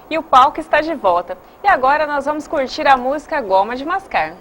e o palco está de volta. E agora nós vamos curtir a música Goma de Mascar.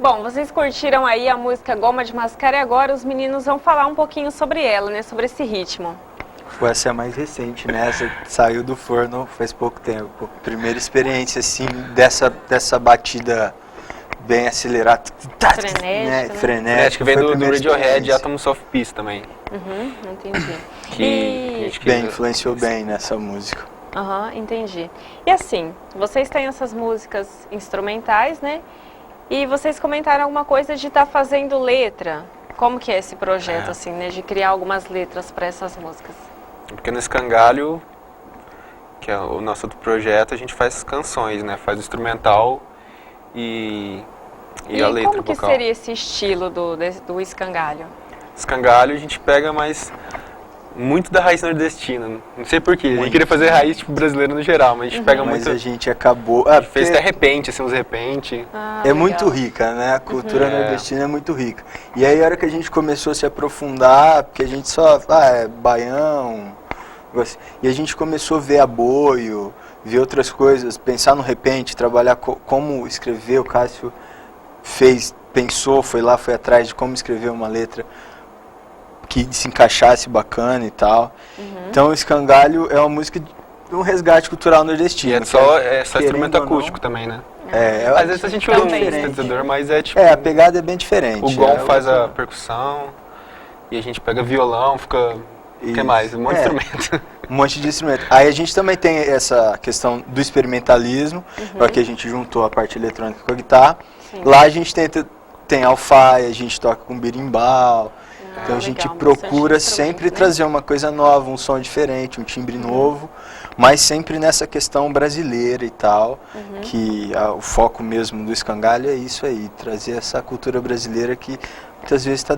Bom, vocês curtiram aí a música Goma de Mascar e agora os meninos vão falar um pouquinho sobre ela, né? Sobre esse ritmo. Essa é a mais recente, né? Essa saiu do forno faz pouco tempo. Primeira experiência, assim, dessa batida bem acelerada. Frenética, né? Frenética. Vem Foi a do primeira Radiohead e experiência. Atoms of Peace também. Entendi. Que a gente Bem, influenciou bem nessa música. Entendi. E assim, vocês têm essas músicas instrumentais, né? E vocês comentaram alguma coisa de estar fazendo letra. Como que é esse projeto, assim, né? De criar algumas letras para essas músicas? Porque no Escangalho, que é o nosso outro projeto, a gente faz canções, né? Faz o instrumental e a letra como que vocal. seria esse estilo do escangalho? Escangalho a gente pega mais muito da raiz nordestina. Não sei porquê. A gente queria fazer raiz tipo brasileira no geral, mas a gente pega muito. Mas a gente acabou. A gente fez até repente, assim, uns repente. É muito rica, né? A cultura nordestina é muito rica. E aí a hora que a gente começou a se aprofundar, porque a gente só, é baião, e a gente começou a ver aboio, ver outras coisas, pensar no repente, trabalhar como escrever, o Cássio pensou, foi lá, foi atrás de como escrever uma letra que se encaixasse bacana e tal. Então o Escangalho é uma música de um resgate cultural nordestino. E é só instrumento acústico também, né? Às vezes a gente usa um sintetizador, mas é tipo... a pegada é bem diferente. O Gon faz a percussão e a gente pega violão, fica... O que mais? Um monte de instrumento. Um monte de instrumento. Aí a gente também tem essa questão do experimentalismo, que a gente juntou a parte eletrônica com a guitarra. Lá a gente tem alfaia, a gente toca com berimbau. Então a gente procura sempre trazer uma coisa nova, um som diferente, um timbre novo, mas sempre nessa questão brasileira e tal, que o foco mesmo do Escangalho é isso aí, trazer essa cultura brasileira que muitas vezes está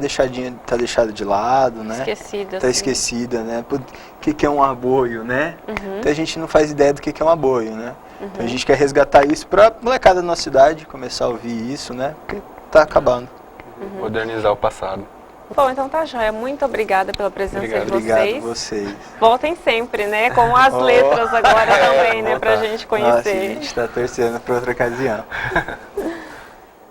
deixada de lado, né? Esquecida. Está esquecida, né? O que é um aboio, né? Então a gente não faz ideia do que é um aboio, né? Então a gente quer resgatar isso para a molecada da nossa cidade começar a ouvir isso, né? Porque está acabando. Modernizar o passado. Bom, então tá joia. Muito obrigada pela presença de vocês. Obrigado a vocês. Voltem sempre, né? Com as letras agora também, né? Pra gente conhecer. Nossa, a gente tá torcendo para outra ocasião.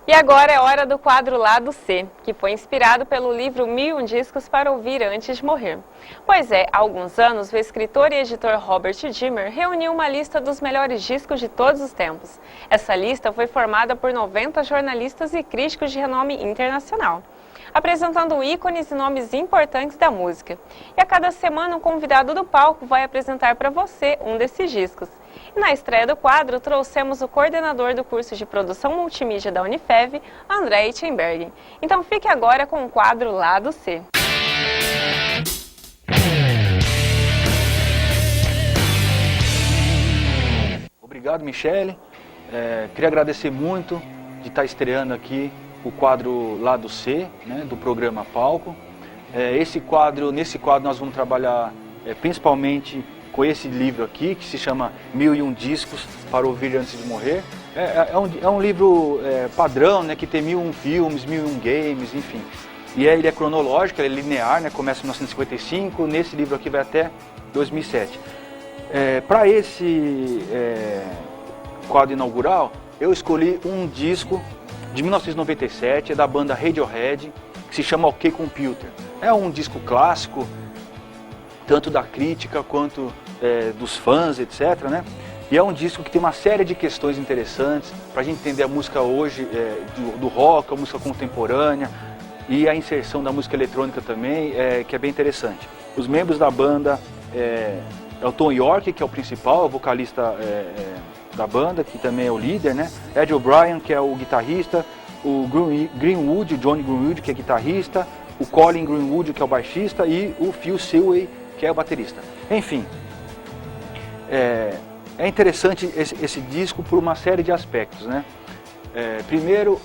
E agora é hora do quadro Lado C, que foi inspirado pelo livro 1001 Discos para Ouvir Antes de Morrer. Pois é, há alguns anos, o escritor e editor Robert Dimmer reuniu uma lista dos melhores discos de todos os tempos. Essa lista foi formada por 90 jornalistas e críticos de renome internacional, apresentando ícones e nomes importantes da música. E a cada semana um convidado do palco vai apresentar para você um desses discos. E na estreia do quadro, trouxemos o coordenador do curso de produção multimídia da Unifev, André Itchenberg. Então fique agora com o quadro Lado C. Obrigado, Michele. Queria agradecer muito de estar estreando aqui o quadro Lado C, né, do programa Palco. Nesse quadro nós vamos trabalhar principalmente com esse livro aqui, que se chama 1001 Discos para Ouvir Antes de Morrer. É um livro padrão, né, que tem 1001 filmes, 1001 games, enfim. E ele é cronológico, ele é linear, né, começa em 1955, nesse livro aqui vai até 2007. Para esse quadro inaugural, eu escolhi um disco de 1997, é da banda Radiohead, que se chama OK Computer. É um disco clássico, tanto da crítica quanto dos fãs, etc., né? E é um disco que tem uma série de questões interessantes para a gente entender a música hoje, do rock, a música contemporânea e a inserção da música eletrônica também, que é bem interessante. Os membros da banda é o Tom York, que é o principal, o vocalista da banda, que também é o líder, né? Ed O'Brien, que é o guitarrista, o Greenwood, o Johnny Greenwood, que é guitarrista, o Colin Greenwood, que é o baixista, e o Phil Sewell, que é o baterista. Enfim, é interessante esse disco por uma série de aspectos, né? Primeiro,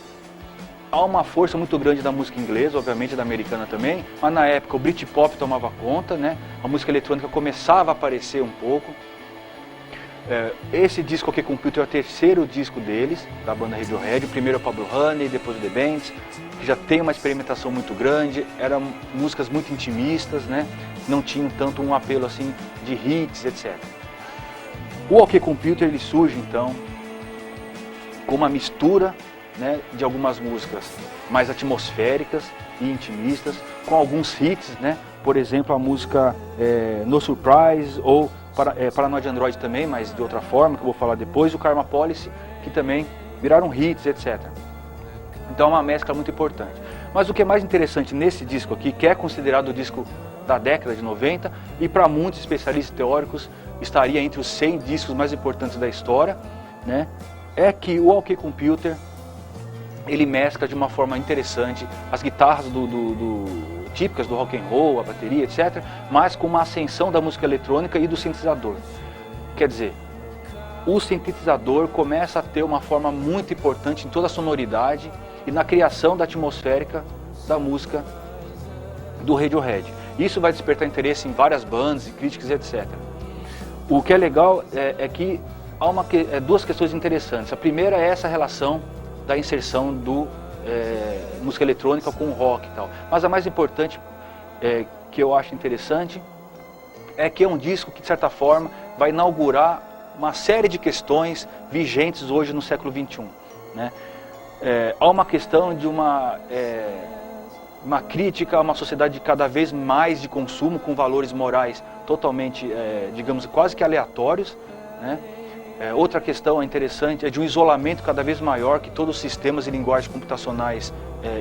há uma força muito grande da música inglesa, obviamente da americana também, mas na época o Britpop tomava conta, né? A música eletrônica começava a aparecer um pouco. Esse disco OK Computer é o terceiro disco deles, da banda Radiohead. O primeiro é o Pablo Honey, depois o The Bands, que já tem uma experimentação muito grande, eram músicas muito intimistas, né? Não tinham tanto um apelo assim de hits, etc. O OK Computer ele surge então com uma mistura, né, de algumas músicas mais atmosféricas e intimistas, com alguns hits, né, por exemplo, a música No Surprise, ou Paranoid Android também, mas de outra forma, que eu vou falar depois, o Karma Policy, que também viraram hits, etc. Então é uma mescla muito importante. Mas o que é mais interessante nesse disco aqui, que é considerado o disco da década de 90, e para muitos especialistas teóricos estaria entre os 100 discos mais importantes da história, né, é que o OK Computer, ele mescla de uma forma interessante as guitarras típicas do rock and roll, a bateria, etc., mas com uma ascensão da música eletrônica e do sintetizador. Quer dizer, o sintetizador começa a ter uma forma muito importante em toda a sonoridade e na criação da atmosférica da música do Radiohead. Isso vai despertar interesse em várias bandas e críticas, etc. O que é legal é que há duas questões interessantes. A primeira é essa relação da inserção do música eletrônica com o rock e tal. Mas a mais importante, que eu acho interessante, é que é um disco que, de certa forma, vai inaugurar uma série de questões vigentes hoje no século XXI. Né? Há uma questão de uma crítica a uma sociedade cada vez mais de consumo, com valores morais totalmente, digamos, quase que aleatórios, né? Outra questão interessante é de um isolamento cada vez maior que todos os sistemas e linguagens computacionais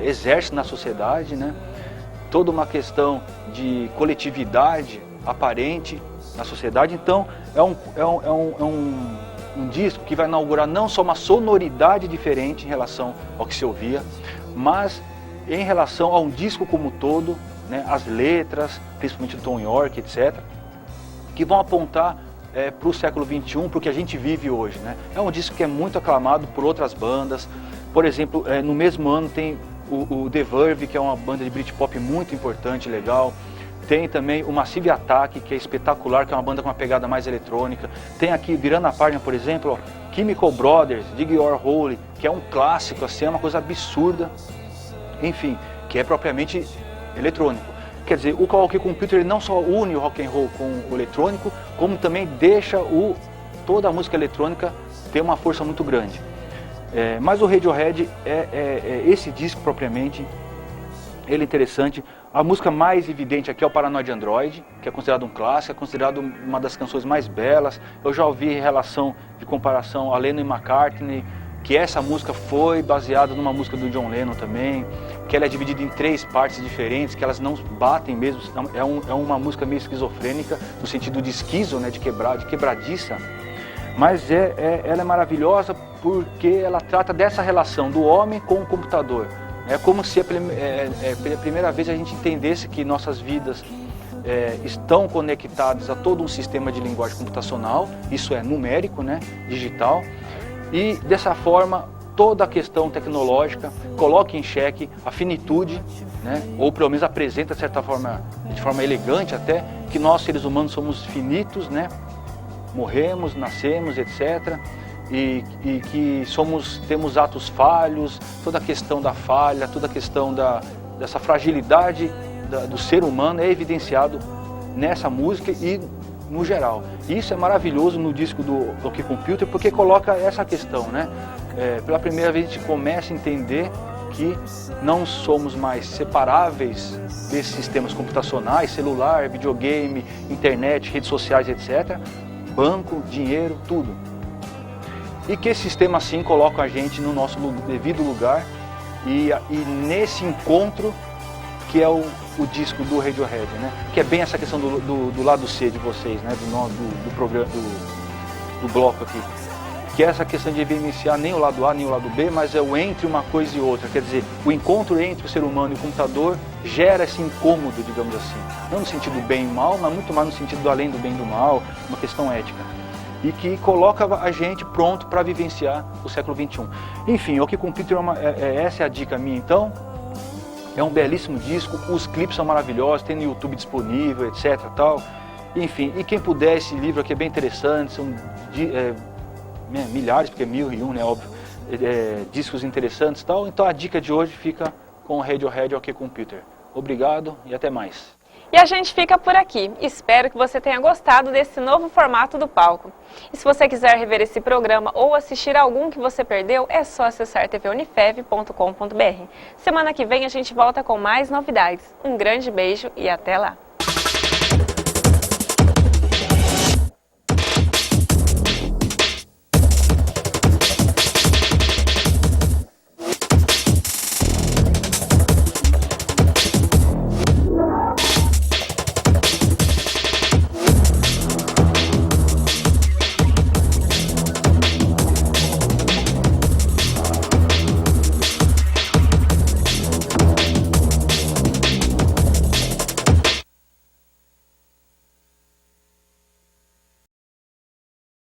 exercem na sociedade, né? Toda uma questão de coletividade aparente na sociedade. Então é um disco que vai inaugurar não só uma sonoridade diferente em relação ao que se ouvia, mas em relação a um disco como um todo, né? As letras, principalmente do Tom York, etc., que vão apontar para o século XXI, para o que a gente vive hoje, né? É um disco que é muito aclamado por outras bandas. Por exemplo, no mesmo ano tem o The Verve, que é uma banda de Britpop muito importante, legal. Tem também o Massive Attack, que é espetacular, que é uma banda com uma pegada mais eletrônica. Tem aqui, virando a página, por exemplo, ó, Chemical Brothers, Dig Your Hole, que é um clássico, assim, é uma coisa absurda. Enfim, que é propriamente eletrônico. Quer dizer, o OK Computer ele não só une o rock and roll com o eletrônico, como também deixa toda a música eletrônica ter uma força muito grande. Mas o Radiohead, esse disco propriamente, ele é interessante. A música mais evidente aqui é o Paranoid Android, que é considerado um clássico, é considerado uma das canções mais belas. Eu já ouvi relação de comparação a Lennon e McCartney, que essa música foi baseada numa música do John Lennon também, que ela é dividida em 3 partes diferentes, que elas não batem mesmo, é uma música meio esquizofrênica, no sentido de esquizo, né, de quebradiça, mas ela é maravilhosa porque ela trata dessa relação do homem com o computador. É como se pela primeira vez a gente entendesse que nossas vidas estão conectadas a todo um sistema de linguagem computacional, isso é numérico, né, digital, e dessa forma toda a questão tecnológica coloca em xeque a finitude, né, ou pelo menos apresenta de certa forma, de forma elegante até, que nós seres humanos somos finitos, né, morremos, nascemos, etc., e que temos atos falhos, toda a questão da falha, toda a questão dessa fragilidade do ser humano é evidenciado nessa música e no geral. E isso é maravilhoso no disco do OK Computer, porque coloca essa questão, né? Pela primeira vez a gente começa a entender que não somos mais separáveis desses sistemas computacionais, celular, videogame, internet, redes sociais, etc., banco, dinheiro, tudo. E que esse sistema assim coloca a gente no nosso devido lugar e nesse encontro que é o disco do Radiohead, né? Que é bem essa questão do lado C de vocês, né? Do programa, do bloco aqui. Que é essa questão de evidenciar nem o lado A nem o lado B, mas é o entre uma coisa e outra. Quer dizer, o encontro entre o ser humano e o computador gera esse incômodo, digamos assim. Não no sentido bem e mal, mas muito mais no sentido do além do bem e do mal, uma questão ética. E que coloca a gente pronto para vivenciar o século XXI. Enfim, o OK Computer essa é a dica minha, então. É um belíssimo disco, os clipes são maravilhosos, tem no YouTube disponível, etc. Tal. Enfim, e quem puder, esse livro aqui é bem interessante, são milhares, porque é 1001, né, óbvio, discos interessantes e tal. Então a dica de hoje fica com o Radiohead OK Computer. Obrigado e até mais. E a gente fica por aqui. Espero que você tenha gostado desse novo formato do palco. E se você quiser rever esse programa ou assistir algum que você perdeu, é só acessar tvunifev.com.br. Semana que vem a gente volta com mais novidades. Um grande beijo e até lá!